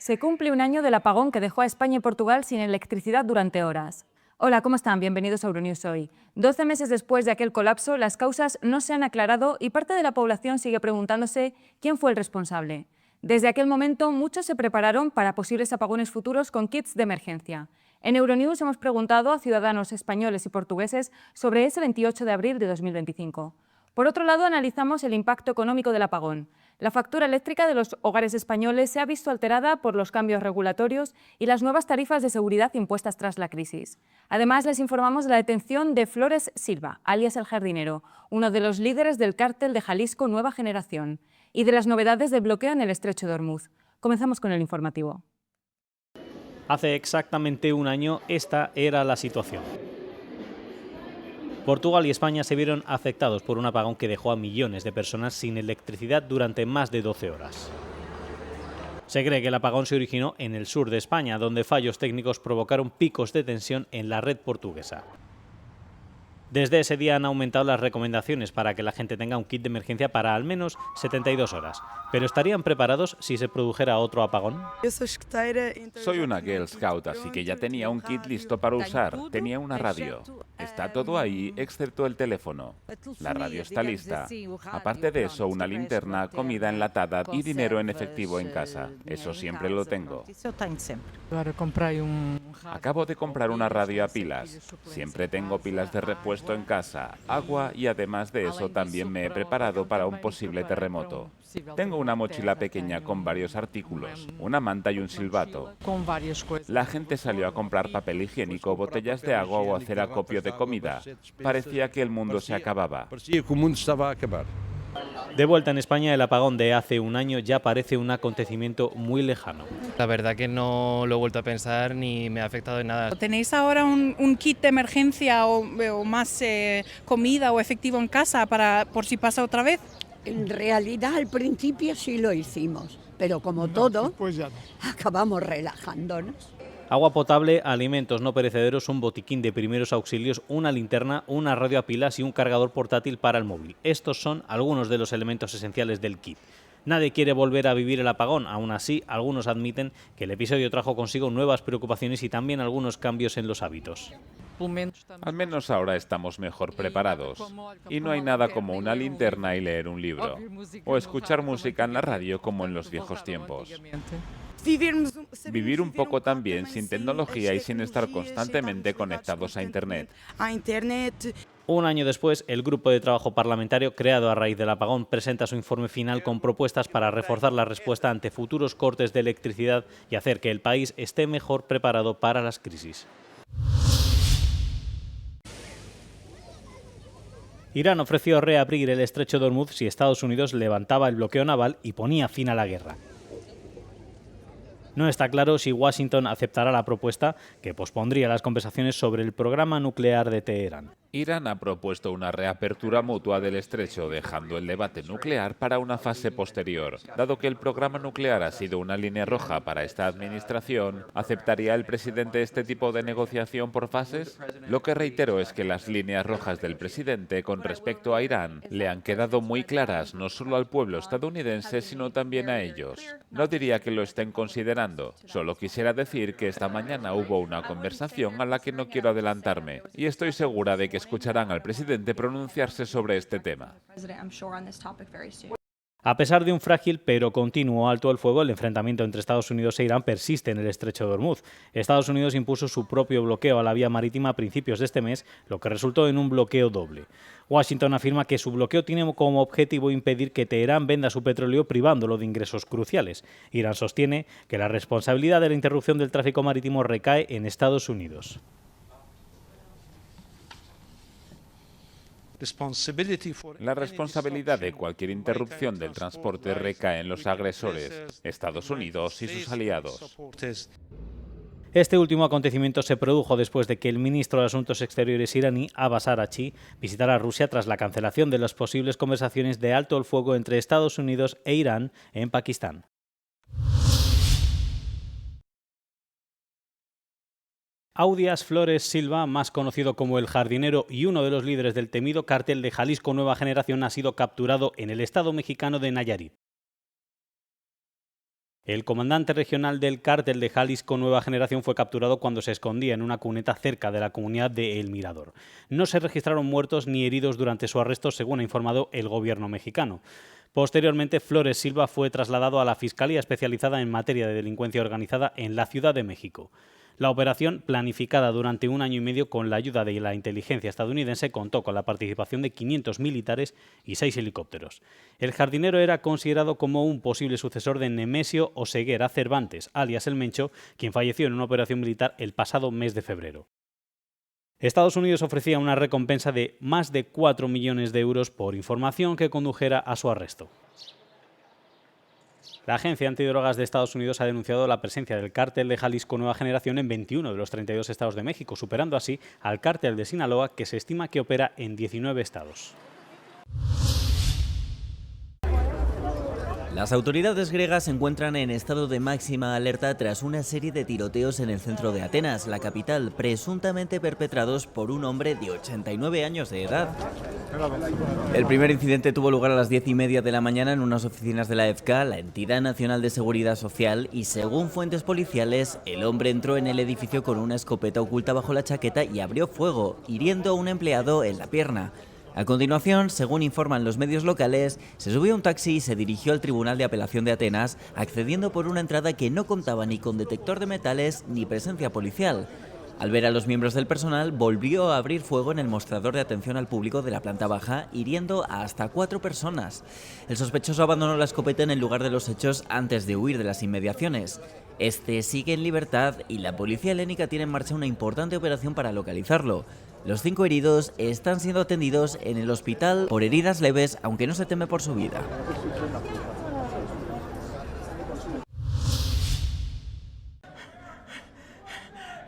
Se cumple un año del apagón que dejó a España y Portugal sin electricidad durante horas. Hola, ¿cómo están? Bienvenidos a Euronews hoy. 12 meses después de aquel colapso, las causas no se han aclarado y parte de la población sigue preguntándose quién fue el responsable. Desde aquel momento, muchos se prepararon para posibles apagones futuros con kits de emergencia. En Euronews hemos preguntado a ciudadanos españoles y portugueses sobre ese 28 de abril de 2025. Por otro lado, analizamos el impacto económico del apagón. La factura eléctrica de los hogares españoles se ha visto alterada por los cambios regulatorios y las nuevas tarifas de seguridad impuestas tras la crisis. Además, les informamos de la detención de Flores Silva, alias El Jardinero, uno de los líderes del cártel de Jalisco Nueva Generación, y de las novedades del bloqueo en el estrecho de Ormuz. Comenzamos con el informativo. Hace exactamente un año esta era la situación. Portugal y España se vieron afectados por un apagón que dejó a millones de personas sin electricidad durante más de 12 horas. Se cree que el apagón se originó en el sur de España, donde fallos técnicos provocaron picos de tensión en la red portuguesa. Desde ese día han aumentado las recomendaciones para que la gente tenga un kit de emergencia para al menos 72 horas. ¿Pero estarían preparados si se produjera otro apagón? Soy una Girl Scout, así que ya tenía un kit listo para usar. Tenía una radio. Está todo ahí, excepto el teléfono. La radio está lista. Aparte de eso, una linterna, comida enlatada y dinero en efectivo en casa. Eso siempre lo tengo. Acabo de comprar una radio a pilas. Siempre tengo pilas de repuesto en casa, agua y además de eso también me he preparado para un posible terremoto. Tengo una mochila pequeña con varios artículos, una manta y un silbato. La gente salió a comprar papel higiénico, botellas de agua o hacer acopio de comida. Parecía que el mundo se acababa. De vuelta en España, el apagón de hace un año ya parece un acontecimiento muy lejano. La verdad que no lo he vuelto a pensar ni me ha afectado en nada. ¿Tenéis ahora un kit de emergencia o más comida o efectivo en casa por si pasa otra vez? En realidad al principio sí lo hicimos, pero como todo, acabamos relajándonos. Agua potable, alimentos no perecederos, un botiquín de primeros auxilios, una linterna, una radio a pilas y un cargador portátil para el móvil. Estos son algunos de los elementos esenciales del kit. Nadie quiere volver a vivir el apagón, aún así, algunos admiten que el episodio trajo consigo nuevas preocupaciones y también algunos cambios en los hábitos. Al menos ahora estamos mejor preparados. Y no hay nada como una linterna y leer un libro. O escuchar música en la radio como en los viejos tiempos. Vivir un poco también sin tecnología y sin estar constantemente conectados a Internet. Un año después, el grupo de trabajo parlamentario creado a raíz del apagón presenta su informe final con propuestas para reforzar la respuesta ante futuros cortes de electricidad y hacer que el país esté mejor preparado para las crisis. Irán ofreció reabrir el estrecho de Ormuz si Estados Unidos levantaba el bloqueo naval y ponía fin a la guerra. No está claro si Washington aceptará la propuesta, que pospondría las conversaciones sobre el programa nuclear de Teherán. Irán ha propuesto una reapertura mutua del estrecho, dejando el debate nuclear para una fase posterior. Dado que el programa nuclear ha sido una línea roja para esta administración, ¿aceptaría el presidente este tipo de negociación por fases? Lo que reitero es que las líneas rojas del presidente con respecto a Irán le han quedado muy claras no solo al pueblo estadounidense, sino también a ellos. No diría que lo estén considerando, solo quisiera decir que esta mañana hubo una conversación a la que no quiero adelantarme, y estoy segura de que escucharán al presidente pronunciarse sobre este tema. A pesar de un frágil pero continuo alto el fuego, el enfrentamiento entre Estados Unidos e Irán persiste en el estrecho de Ormuz. Estados Unidos impuso su propio bloqueo a la vía marítima a principios de este mes, lo que resultó en un bloqueo doble. Washington afirma que su bloqueo tiene como objetivo impedir que Teherán venda su petróleo privándolo de ingresos cruciales. Irán sostiene que la responsabilidad de la interrupción del tráfico marítimo recae en Estados Unidos. La responsabilidad de cualquier interrupción del transporte recae en los agresores, Estados Unidos y sus aliados. Este último acontecimiento se produjo después de que el ministro de Asuntos Exteriores iraní, Abbas Araghchi, visitara Rusia tras la cancelación de las posibles conversaciones de alto el fuego entre Estados Unidos e Irán en Pakistán. Audias Flores Silva, más conocido como El Jardinero y uno de los líderes del temido cártel de Jalisco Nueva Generación, ha sido capturado en el estado mexicano de Nayarit. El comandante regional del cártel de Jalisco Nueva Generación fue capturado cuando se escondía en una cuneta cerca de la comunidad de El Mirador. No se registraron muertos ni heridos durante su arresto, según ha informado el gobierno mexicano. Posteriormente, Flores Silva fue trasladado a la Fiscalía Especializada en Materia de Delincuencia Organizada en la Ciudad de México. La operación, planificada durante 1 año y medio con la ayuda de la inteligencia estadounidense, contó con la participación de 500 militares y 6 helicópteros. El jardinero era considerado como un posible sucesor de Nemesio Oseguera Cervantes, alias El Mencho, quien falleció en una operación militar el pasado mes de febrero. Estados Unidos ofrecía una recompensa de más de 4 millones de euros por información que condujera a su arresto. La Agencia Antidrogas de Estados Unidos ha denunciado la presencia del cártel de Jalisco Nueva Generación en 21 de los 32 estados de México, superando así al cártel de Sinaloa, que se estima que opera en 19 estados. Las autoridades griegas se encuentran en estado de máxima alerta tras una serie de tiroteos en el centro de Atenas, la capital, presuntamente perpetrados por un hombre de 89 años de edad. El primer incidente tuvo lugar a las 10:30 de la mañana en unas oficinas de la EFCA, la Entidad Nacional de Seguridad Social, y según fuentes policiales, el hombre entró en el edificio con una escopeta oculta bajo la chaqueta y abrió fuego, hiriendo a un empleado en la pierna. A continuación, según informan los medios locales, se subió a un taxi y se dirigió al Tribunal de Apelación de Atenas, accediendo por una entrada que no contaba ni con detector de metales ni presencia policial. Al ver a los miembros del personal, volvió a abrir fuego en el mostrador de atención al público de la planta baja, hiriendo a hasta 4 personas. El sospechoso abandonó la escopeta en el lugar de los hechos antes de huir de las inmediaciones. Este sigue en libertad y la policía helénica tiene en marcha una importante operación para localizarlo. Los 5 heridos están siendo atendidos en el hospital por heridas leves, aunque no se teme por su vida.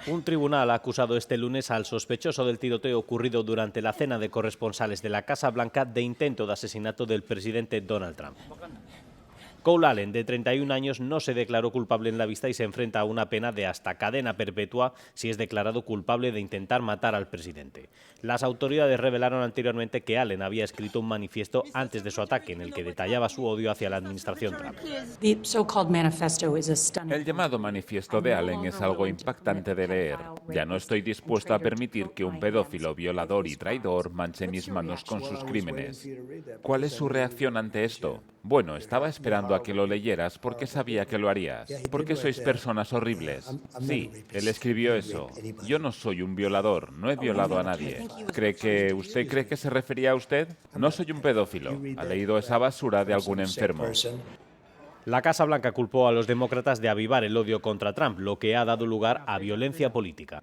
Un tribunal ha acusado este lunes al sospechoso del tiroteo ocurrido durante la cena de corresponsales de la Casa Blanca de intento de asesinato del presidente Donald Trump. Cole Allen, de 31 años, no se declaró culpable en la vista y se enfrenta a una pena de hasta cadena perpetua si es declarado culpable de intentar matar al presidente. Las autoridades revelaron anteriormente que Allen había escrito un manifiesto antes de su ataque en el que detallaba su odio hacia la administración Trump. El llamado manifiesto de Allen es algo impactante de leer. Ya no estoy dispuesto a permitir que un pedófilo, violador y traidor manche mis manos con sus crímenes. ¿Cuál es su reacción ante esto? Bueno, estaba esperando a que lo leyeras porque sabía que lo harías. Porque sois personas horribles. Sí, él escribió eso. Yo no soy un violador, no he violado a nadie. ¿Usted cree que se refería a usted? No soy un pedófilo. Ha leído esa basura de algún enfermo. La Casa Blanca culpó a los demócratas de avivar el odio contra Trump, lo que ha dado lugar a violencia política.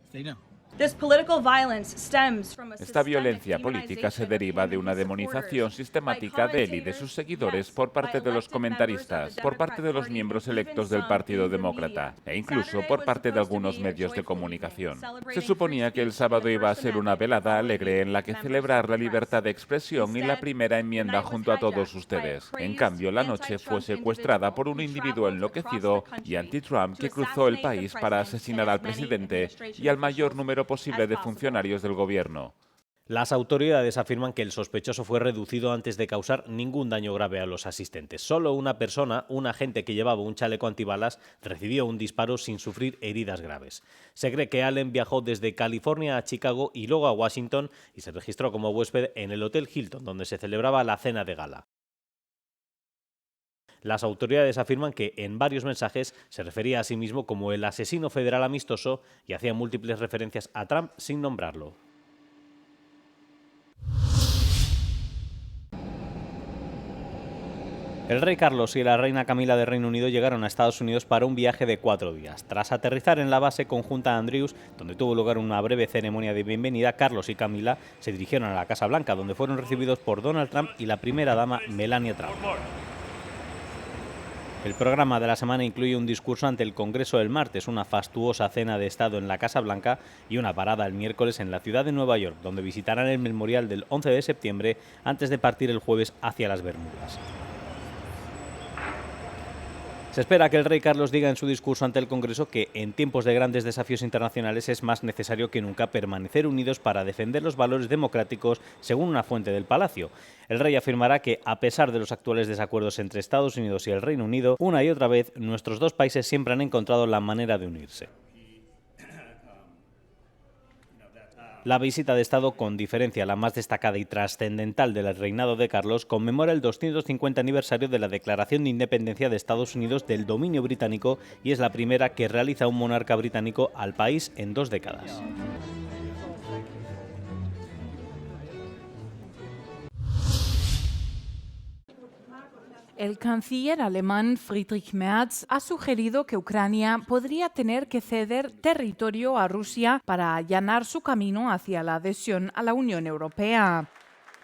Esta violencia política se deriva de una demonización sistemática de él y de sus seguidores por parte de los comentaristas, por parte de los miembros electos del Partido Demócrata e incluso por parte de algunos medios de comunicación. Se suponía que el sábado iba a ser una velada alegre en la que celebrar la libertad de expresión y la primera enmienda junto a todos ustedes. En cambio, la noche fue secuestrada por un individuo enloquecido y anti-Trump que cruzó el país para asesinar al presidente y al mayor número posible de funcionarios del gobierno. Las autoridades afirman que el sospechoso fue reducido antes de causar ningún daño grave a los asistentes. Solo una persona, un agente que llevaba un chaleco antibalas, recibió un disparo sin sufrir heridas graves. Se cree que Allen viajó desde California a Chicago y luego a Washington y se registró como huésped en el Hotel Hilton, donde se celebraba la cena de gala. Las autoridades afirman que en varios mensajes se refería a sí mismo como el asesino federal amistoso y hacía múltiples referencias a Trump sin nombrarlo. El rey Carlos y la reina Camila de Reino Unido llegaron a Estados Unidos para un viaje de 4 días. Tras aterrizar en la base conjunta Andrews, donde tuvo lugar una breve ceremonia de bienvenida, Carlos y Camila se dirigieron a la Casa Blanca, donde fueron recibidos por Donald Trump y la primera dama Melania Trump. El programa de la semana incluye un discurso ante el Congreso el martes, una fastuosa cena de Estado en la Casa Blanca y una parada el miércoles en la ciudad de Nueva York, donde visitarán el memorial del 11 de septiembre antes de partir el jueves hacia las Bermudas. Se espera que el rey Carlos diga en su discurso ante el Congreso que en tiempos de grandes desafíos internacionales es más necesario que nunca permanecer unidos para defender los valores democráticos, según una fuente del Palacio. El rey afirmará que, a pesar de los actuales desacuerdos entre Estados Unidos y el Reino Unido, una y otra vez nuestros dos países siempre han encontrado la manera de unirse. La visita de Estado, con diferencia la más destacada y trascendental del reinado de Carlos, conmemora el 250 aniversario de la Declaración de Independencia de Estados Unidos del dominio británico y es la primera que realiza un monarca británico al país en 2 décadas. El canciller alemán Friedrich Merz ha sugerido que Ucrania podría tener que ceder territorio a Rusia para allanar su camino hacia la adhesión a la Unión Europea.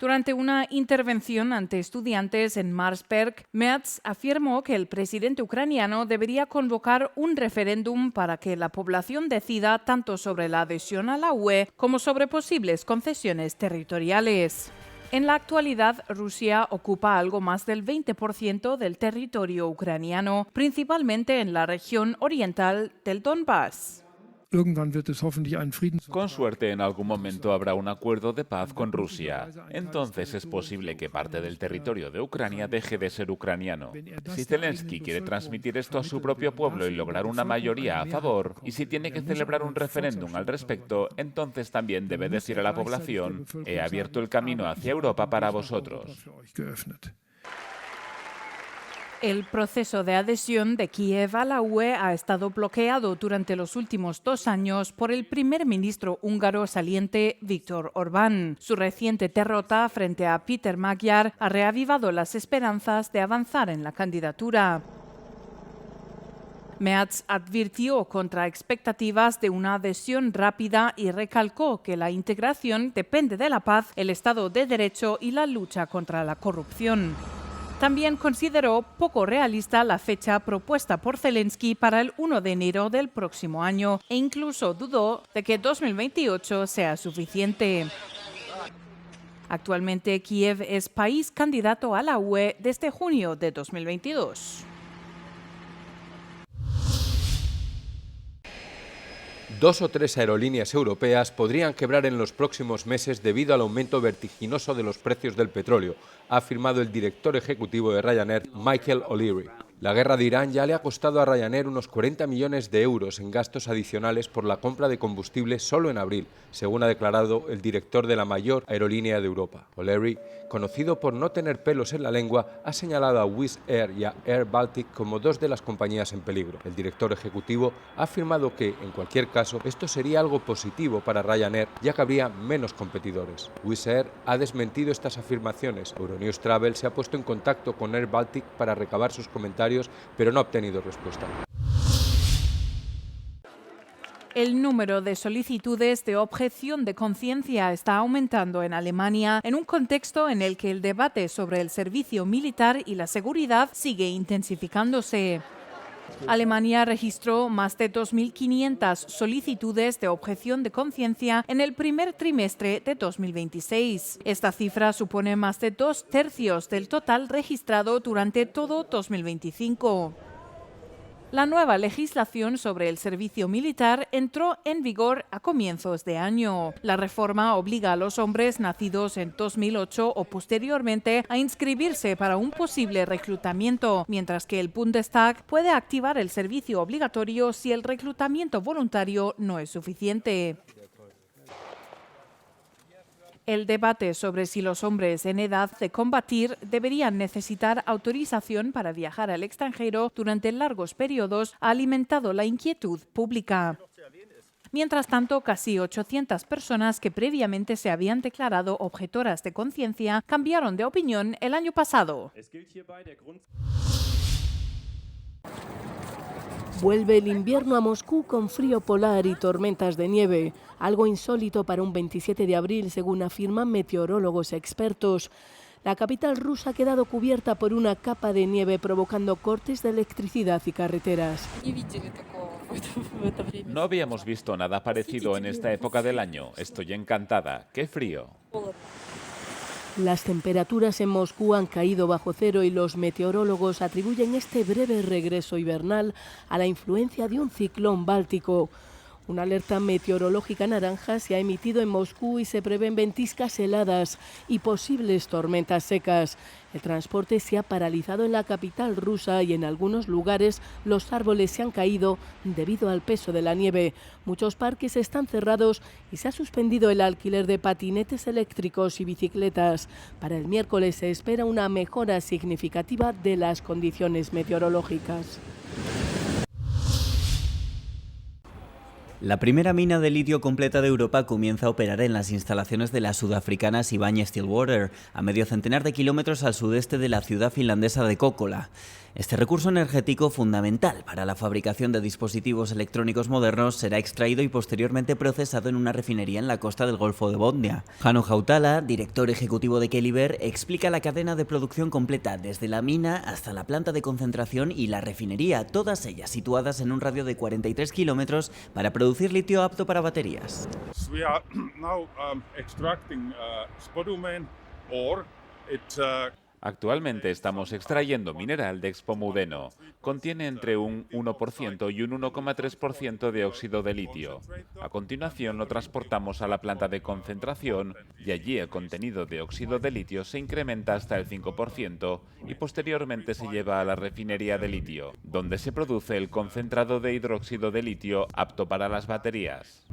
Durante una intervención ante estudiantes en Marsberg, Merz afirmó que el presidente ucraniano debería convocar un referéndum para que la población decida tanto sobre la adhesión a la UE como sobre posibles concesiones territoriales. En la actualidad, Rusia ocupa algo más del 20% del territorio ucraniano, principalmente en la región oriental del Donbass. Con suerte, en algún momento habrá un acuerdo de paz con Rusia. Entonces es posible que parte del territorio de Ucrania deje de ser ucraniano. Si Zelensky quiere transmitir esto a su propio pueblo y lograr una mayoría a favor, y si tiene que celebrar un referéndum al respecto, entonces también debe decir a la población: he abierto el camino hacia Europa para vosotros. El proceso de adhesión de Kiev a la UE ha estado bloqueado durante los últimos 2 años por el primer ministro húngaro saliente Viktor Orbán. Su reciente derrota frente a Péter Magyar ha reavivado las esperanzas de avanzar en la candidatura. Merz advirtió contra expectativas de una adhesión rápida y recalcó que la integración depende de la paz, el Estado de Derecho y la lucha contra la corrupción. También consideró poco realista la fecha propuesta por Zelensky para el 1 de enero del próximo año e incluso dudó de que 2028 sea suficiente. Actualmente, Kiev es país candidato a la UE desde junio de 2022. Dos o tres aerolíneas europeas podrían quebrar en los próximos meses debido al aumento vertiginoso de los precios del petróleo, ha afirmado el director ejecutivo de Ryanair, Michael O'Leary. La guerra de Irán ya le ha costado a Ryanair unos 40 millones de euros en gastos adicionales por la compra de combustible solo en abril, según ha declarado el director de la mayor aerolínea de Europa. O'Leary, conocido por no tener pelos en la lengua, ha señalado a Wizz Air y a Air Baltic como 2 de las compañías en peligro. El director ejecutivo ha afirmado que, en cualquier caso, esto sería algo positivo para Ryanair, ya que habría menos competidores. Wizz Air ha desmentido estas afirmaciones. Euronews Travel se ha puesto en contacto con Air Baltic para recabar sus comentarios, pero no ha obtenido respuesta. El número de solicitudes de objeción de conciencia está aumentando en Alemania en un contexto en el que el debate sobre el servicio militar y la seguridad sigue intensificándose. Alemania registró más de 2.500 solicitudes de objeción de conciencia en el primer trimestre de 2026. Esta cifra supone más de 2/3 del total registrado durante todo 2025. La nueva legislación sobre el servicio militar entró en vigor a comienzos de año. La reforma obliga a los hombres nacidos en 2008 o posteriormente a inscribirse para un posible reclutamiento, mientras que el Bundestag puede activar el servicio obligatorio si el reclutamiento voluntario no es suficiente. El debate sobre si los hombres en edad de combatir deberían necesitar autorización para viajar al extranjero durante largos periodos ha alimentado la inquietud pública. Mientras tanto, casi 800 personas que previamente se habían declarado objetoras de conciencia cambiaron de opinión el año pasado. Vuelve el invierno a Moscú con frío polar y tormentas de nieve, algo insólito para un 27 de abril, según afirman meteorólogos expertos. La capital rusa ha quedado cubierta por una capa de nieve, provocando cortes de electricidad y carreteras. No habíamos visto nada parecido en esta época del año. Estoy encantada. ¡Qué frío! Las temperaturas en Moscú han caído bajo cero y los meteorólogos atribuyen este breve regreso hibernal a la influencia de un ciclón báltico. Una alerta meteorológica naranja se ha emitido en Moscú y se prevén ventiscas heladas y posibles tormentas secas. El transporte se ha paralizado en la capital rusa y en algunos lugares los árboles se han caído debido al peso de la nieve. Muchos parques están cerrados y se ha suspendido el alquiler de patinetes eléctricos y bicicletas. Para el miércoles se espera una mejora significativa de las condiciones meteorológicas. La primera mina de litio completa de Europa comienza a operar en las instalaciones de la sudafricana Sibanye-Stillwater, a medio centenar de kilómetros al sudeste de la ciudad finlandesa de Kokkola. Este recurso energético fundamental para la fabricación de dispositivos electrónicos modernos será extraído y posteriormente procesado en una refinería en la costa del Golfo de Botnia. Hannu Hautala, director ejecutivo de Keliber, explica la cadena de producción completa desde la mina hasta la planta de concentración y la refinería, todas ellas situadas en un radio de 43 kilómetros para producir litio apto para baterías. We are now extracting spodumene ore. Actualmente estamos extrayendo mineral de spodumeno. Contiene entre un 1% y un 1,3% de óxido de litio. A continuación lo transportamos a la planta de concentración y allí el contenido de óxido de litio se incrementa hasta el 5% y posteriormente se lleva a la refinería de litio, donde se produce el concentrado de hidróxido de litio apto para las baterías.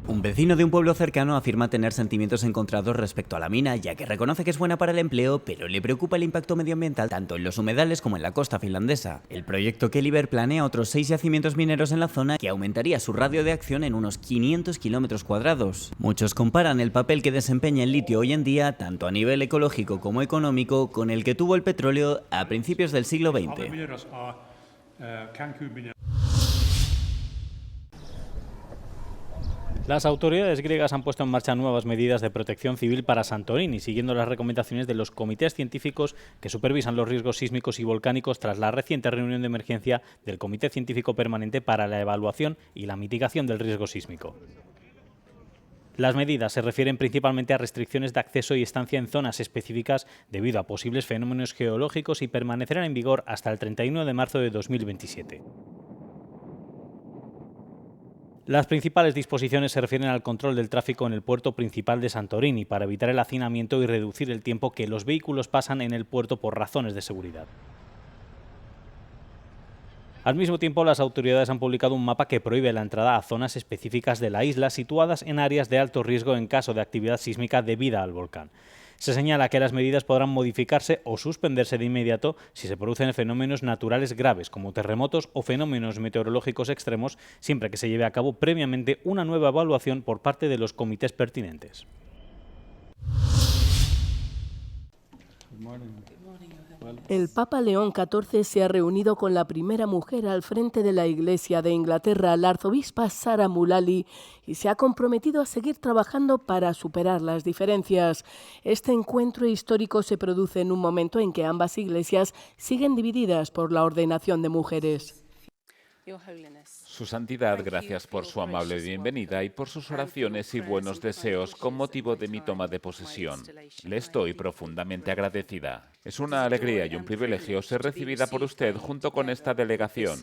Un vecino de un pueblo cercano afirma tener sentimientos encontrados respecto a la mina, ya que reconoce que es buena para el empleo, pero le preocupa el impacto medioambiental tanto en los humedales como en la costa finlandesa. El proyecto Keliber planea otros 6 yacimientos mineros en la zona, que aumentaría su radio de acción en unos 500 kilómetros cuadrados. Muchos comparan el papel que desempeña el litio hoy en día, tanto a nivel ecológico como económico, con el que tuvo el petróleo a principios del siglo XX. Las autoridades griegas han puesto en marcha nuevas medidas de protección civil para Santorini, siguiendo las recomendaciones de los comités científicos que supervisan los riesgos sísmicos y volcánicos tras la reciente reunión de emergencia del Comité Científico Permanente para la Evaluación y la Mitigación del Riesgo Sísmico. Las medidas se refieren principalmente a restricciones de acceso y estancia en zonas específicas debido a posibles fenómenos geológicos y permanecerán en vigor hasta el 31 de marzo de 2027. Las principales disposiciones se refieren al control del tráfico en el puerto principal de Santorini para evitar el hacinamiento y reducir el tiempo que los vehículos pasan en el puerto por razones de seguridad. Al mismo tiempo, las autoridades han publicado un mapa que prohíbe la entrada a zonas específicas de la isla situadas en áreas de alto riesgo en caso de actividad sísmica debida al volcán. Se señala que las medidas podrán modificarse o suspenderse de inmediato si se producen fenómenos naturales graves como terremotos o fenómenos meteorológicos extremos, siempre que se lleve a cabo previamente una nueva evaluación por parte de los comités pertinentes. El Papa León XIV se ha reunido con la primera mujer al frente de la Iglesia de Inglaterra, la arzobispa Sarah Mullally, y se ha comprometido a seguir trabajando para superar las diferencias. Este encuentro histórico se produce en un momento en que ambas iglesias siguen divididas por la ordenación de mujeres. Su Santidad, gracias por su amable bienvenida y por sus oraciones y buenos deseos con motivo de mi toma de posesión. Le estoy profundamente agradecida. Es una alegría y un privilegio ser recibida por usted junto con esta delegación.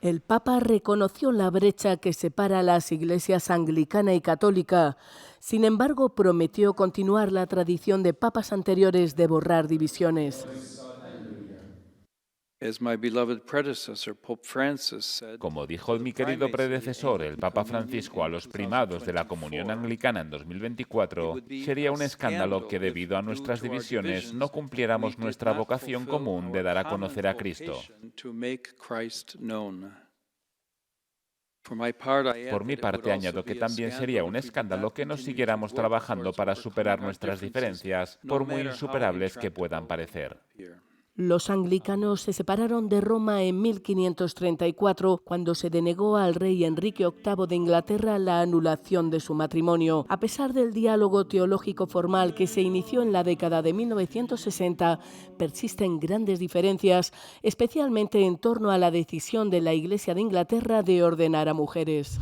El Papa reconoció la brecha que separa a las iglesias anglicana y católica. Sin embargo, prometió continuar la tradición de papas anteriores de borrar divisiones. Como dijo mi querido predecesor, el Papa Francisco, a los primados de la comunión anglicana en 2024, sería un escándalo que debido a nuestras divisiones no cumpliéramos nuestra vocación común de dar a conocer a Cristo. Por mi parte, añado que también sería un escándalo que no siguiéramos trabajando para superar nuestras diferencias, por muy insuperables que puedan parecer. Los anglicanos se separaron de Roma en 1534, cuando se denegó al rey Enrique VIII de Inglaterra la anulación de su matrimonio. A pesar del diálogo teológico formal que se inició en la década de 1960, persisten grandes diferencias, especialmente en torno a la decisión de la Iglesia de Inglaterra de ordenar a mujeres.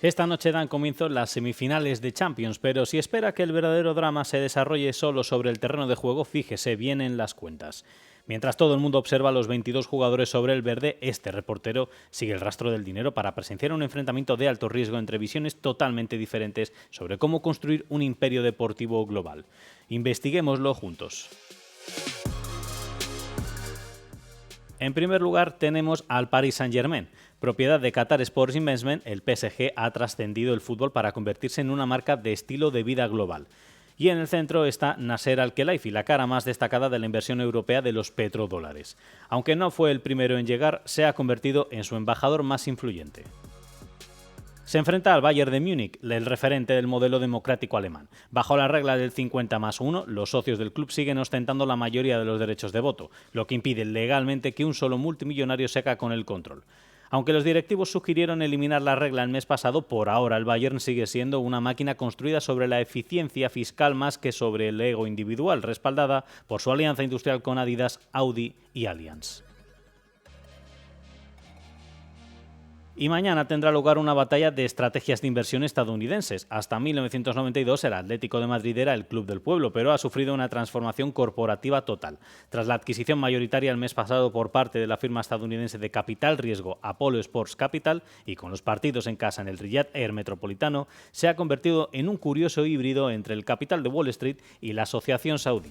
Esta noche dan comienzo las semifinales de Champions, pero si espera que el verdadero drama se desarrolle solo sobre el terreno de juego, fíjese bien en las cuentas. Mientras todo el mundo observa a los 22 jugadores sobre el verde, este reportero sigue el rastro del dinero para presenciar un enfrentamiento de alto riesgo entre visiones totalmente diferentes sobre cómo construir un imperio deportivo global. Investiguémoslo juntos. En primer lugar tenemos al Paris Saint-Germain. Propiedad de Qatar Sports Investment, el PSG ha trascendido el fútbol para convertirse en una marca de estilo de vida global. Y en el centro está Nasser Al-Khelaifi, la cara más destacada de la inversión europea de los petrodólares. Aunque no fue el primero en llegar, se ha convertido en su embajador más influyente. Se enfrenta al Bayern de Múnich, el referente del modelo democrático alemán. Bajo la regla del 50+1, los socios del club siguen ostentando la mayoría de los derechos de voto, lo que impide legalmente que un solo multimillonario se haga con el control. Aunque los directivos sugirieron eliminar la regla el mes pasado, por ahora el Bayern sigue siendo una máquina construida sobre la eficiencia fiscal más que sobre el ego individual, respaldada por su alianza industrial con Adidas, Audi y Allianz. Y mañana tendrá lugar una batalla de estrategias de inversión estadounidenses. Hasta 1992 el Atlético de Madrid era el club del pueblo, pero ha sufrido una transformación corporativa total. Tras la adquisición mayoritaria el mes pasado por parte de la firma estadounidense de capital riesgo Apollo Sports Capital y con los partidos en casa en el Riyadh Air Metropolitano, se ha convertido en un curioso híbrido entre el capital de Wall Street y la asociación saudí.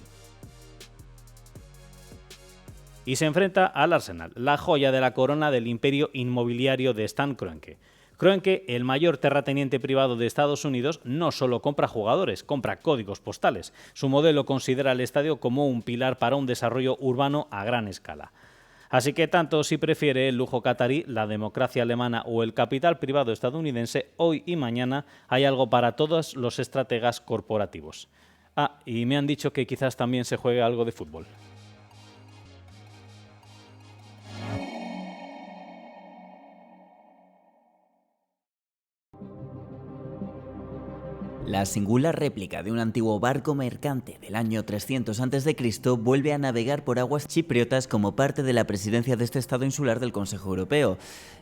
Y se enfrenta al Arsenal, la joya de la corona del imperio inmobiliario de Stan Kroenke. Kroenke, el mayor terrateniente privado de Estados Unidos, no solo compra jugadores, compra códigos postales. Su modelo considera el estadio como un pilar para un desarrollo urbano a gran escala. Así que tanto si prefiere el lujo catarí, la democracia alemana o el capital privado estadounidense, hoy y mañana hay algo para todos los estrategas corporativos. Ah, y me han dicho que quizás también se juegue algo de fútbol. La singular réplica de un antiguo barco mercante del año 300 a.C. vuelve a navegar por aguas chipriotas como parte de la presidencia de este estado insular del Consejo Europeo.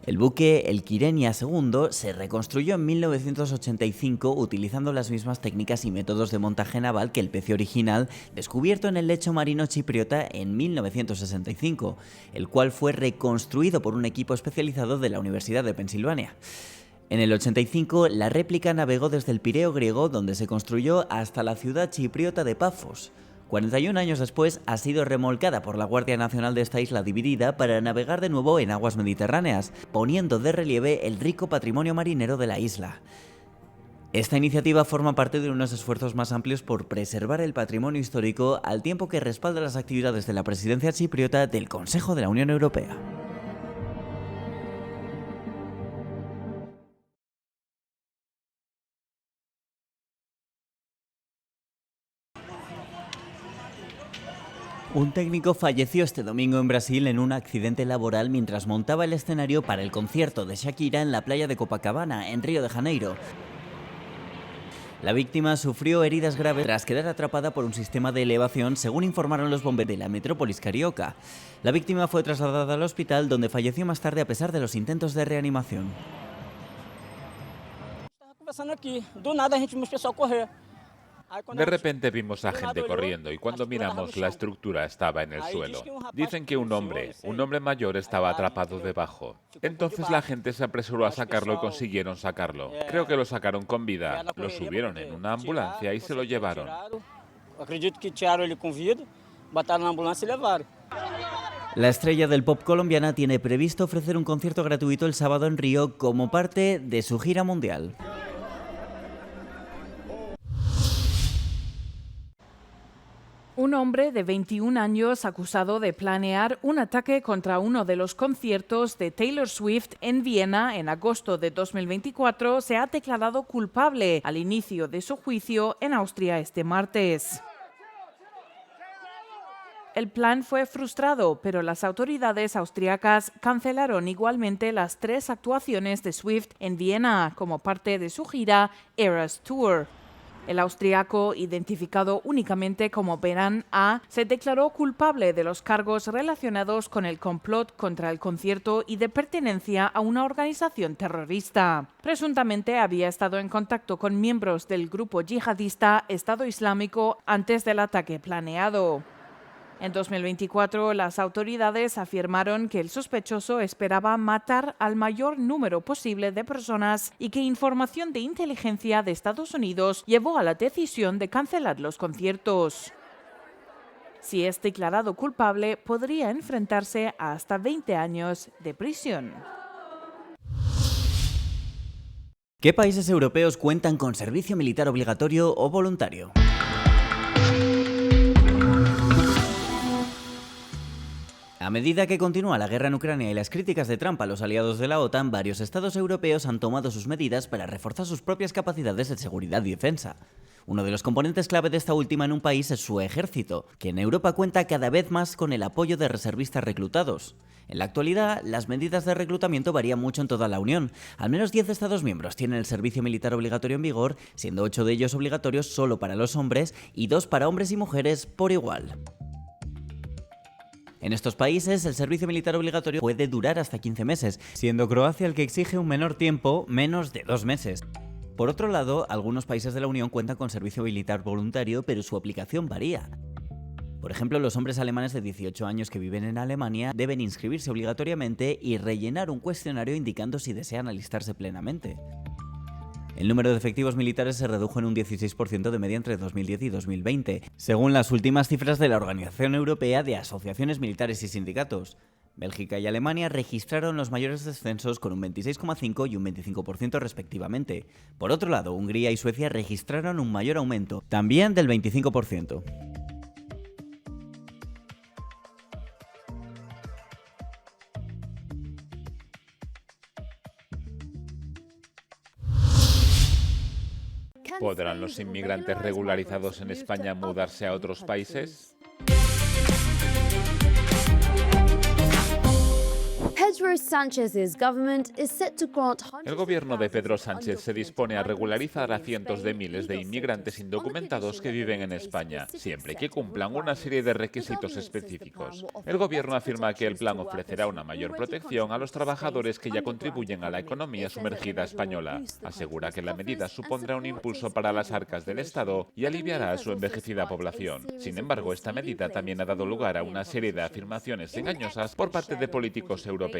El buque, el Kyrenia II, se reconstruyó en 1985 utilizando las mismas técnicas y métodos de montaje naval que el pez original descubierto en el lecho marino chipriota en 1965, el cual fue reconstruido por un equipo especializado de la Universidad de Pensilvania. En el 85, la réplica navegó desde el Pireo griego, donde se construyó, hasta la ciudad chipriota de Pafos. 41 años después, ha sido remolcada por la Guardia Nacional de esta isla dividida para navegar de nuevo en aguas mediterráneas, poniendo de relieve el rico patrimonio marinero de la isla. Esta iniciativa forma parte de unos esfuerzos más amplios por preservar el patrimonio histórico, al tiempo que respalda las actividades de la presidencia chipriota del Consejo de la Unión Europea. Un técnico falleció este domingo en Brasil en un accidente laboral mientras montaba el escenario para el concierto de Shakira en la playa de Copacabana, en Río de Janeiro. La víctima sufrió heridas graves tras quedar atrapada por un sistema de elevación, según informaron los bomberos de la metrópolis carioca. La víctima fue trasladada al hospital, donde falleció más tarde a pesar de los intentos de reanimación. De repente vimos a gente corriendo y cuando miramos la estructura estaba en el suelo. Dicen que un hombre mayor estaba atrapado debajo. Entonces la gente se apresuró a sacarlo y consiguieron sacarlo. Creo que lo sacaron con vida, lo subieron en una ambulancia y se lo llevaron. La estrella del pop colombiana tiene previsto ofrecer un concierto gratuito el sábado en Río como parte de su gira mundial. Un hombre de 21 años acusado de planear un ataque contra uno de los conciertos de Taylor Swift en Viena en agosto de 2024 se ha declarado culpable al inicio de su juicio en Austria este martes. El plan fue frustrado, pero las autoridades austriacas cancelaron igualmente las 3 actuaciones de Swift en Viena como parte de su gira Eras Tour. El austriaco, identificado únicamente como Beran A., se declaró culpable de los cargos relacionados con el complot contra el concierto y de pertenencia a una organización terrorista. Presuntamente había estado en contacto con miembros del grupo yihadista Estado Islámico antes del ataque planeado. En 2024, las autoridades afirmaron que el sospechoso esperaba matar al mayor número posible de personas y que información de inteligencia de Estados Unidos llevó a la decisión de cancelar los conciertos. Si es declarado culpable, podría enfrentarse a hasta 20 años de prisión. ¿Qué países europeos cuentan con servicio militar obligatorio o voluntario? A medida que continúa la guerra en Ucrania y las críticas de Trump a los aliados de la OTAN, varios estados europeos han tomado sus medidas para reforzar sus propias capacidades de seguridad y defensa. Uno de los componentes clave de esta última en un país es su ejército, que en Europa cuenta cada vez más con el apoyo de reservistas reclutados. En la actualidad, las medidas de reclutamiento varían mucho en toda la Unión. Al menos 10 Estados miembros tienen el servicio militar obligatorio en vigor, siendo 8 de ellos obligatorios solo para los hombres y 2 para hombres y mujeres por igual. En estos países, el servicio militar obligatorio puede durar hasta 15 meses, siendo Croacia el que exige un menor tiempo, menos de 2 meses. Por otro lado, algunos países de la Unión cuentan con servicio militar voluntario, pero su aplicación varía. Por ejemplo, los hombres alemanes de 18 años que viven en Alemania deben inscribirse obligatoriamente y rellenar un cuestionario indicando si desean alistarse plenamente. El número de efectivos militares se redujo en un 16% de media entre 2010 y 2020, según las últimas cifras de la Organización Europea de Asociaciones Militares y Sindicatos. Bélgica y Alemania registraron los mayores descensos con un 26,5% y un 25% respectivamente. Por otro lado, Hungría y Suecia registraron un mayor aumento, también del 25%. ¿Podrán los inmigrantes regularizados en España mudarse a otros países? El gobierno de Pedro Sánchez se dispone a regularizar a cientos de miles de inmigrantes indocumentados que viven en España, siempre que cumplan una serie de requisitos específicos. El gobierno afirma que el plan ofrecerá una mayor protección a los trabajadores que ya contribuyen a la economía sumergida española. Asegura que la medida supondrá un impulso para las arcas del Estado y aliviará a su envejecida población. Sin embargo, esta medida también ha dado lugar a una serie de afirmaciones engañosas por parte de políticos europeos.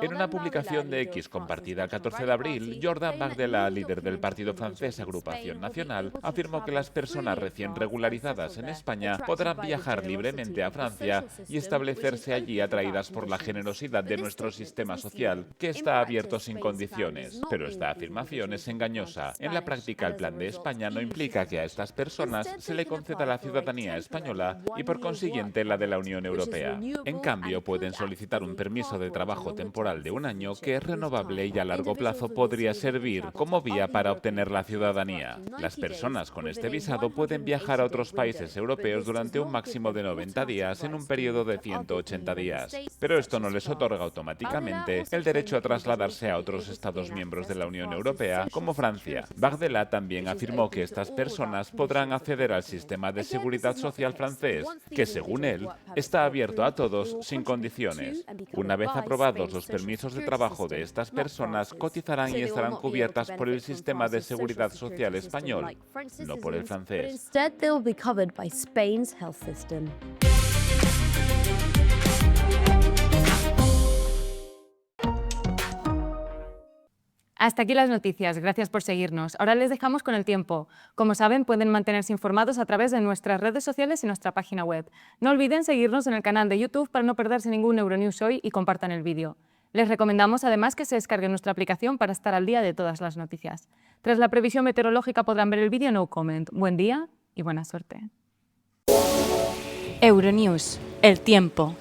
En una publicación de X compartida el 14 de abril, Jordan Bardella, líder del partido francés Agrupación Nacional, afirmó que las personas recién regularizadas en España podrán viajar libremente a Francia y establecerse allí atraídas por la generosidad de nuestro sistema social, que está abierto sin condiciones. Pero esta afirmación es engañosa. En la práctica, el plan de España no implica que a estas personas se le conceda la ciudadanía española y por consiguiente la de la Unión Europea. En cambio, pueden solicitar un permiso de trabajo temporal de un año que es renovable y a largo plazo podría servir como vía para obtener la ciudadanía. Las personas con este visado pueden viajar a otros países europeos durante un máximo de 90 días en un periodo de 180 días. Pero esto no les otorga automáticamente el derecho a trasladarse a otros Estados miembros de la Unión Europea, como Francia. Bardella también afirmó que estas personas podrán acceder al sistema de seguridad social francés, que según él, está abierto a todos sin condiciones. Una vez aprobados los permisos de trabajo de estas personas, cotizarán y estarán cubiertas por el sistema de seguridad social español, no por el francés. Hasta aquí las noticias, gracias por seguirnos. Ahora les dejamos con el tiempo. Como saben, pueden mantenerse informados a través de nuestras redes sociales y nuestra página web. No olviden seguirnos en el canal de YouTube para no perderse ningún Euronews Hoy y compartan el vídeo. Les recomendamos además que se descarguen nuestra aplicación para estar al día de todas las noticias. Tras la previsión meteorológica podrán ver el vídeo No Comment. Buen día y buena suerte. Euronews, el tiempo.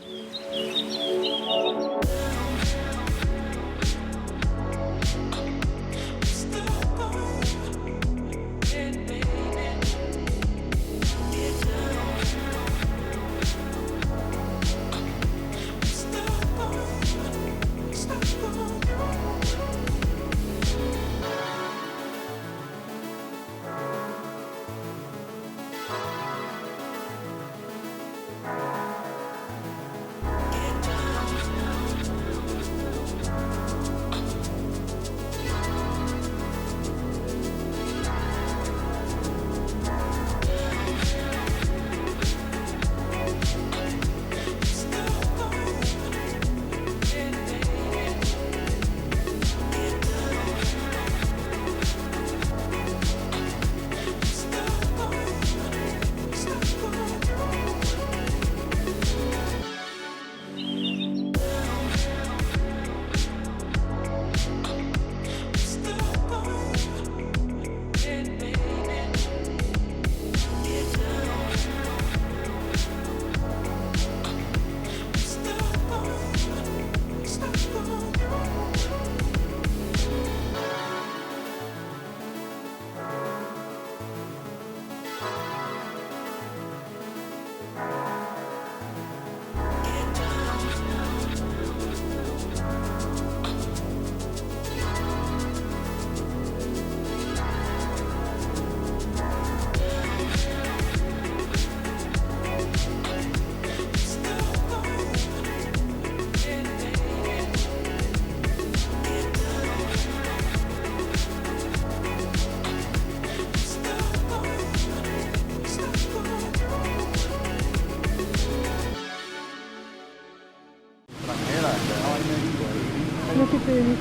Gracias por venir.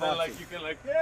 Then like you can like, yeah.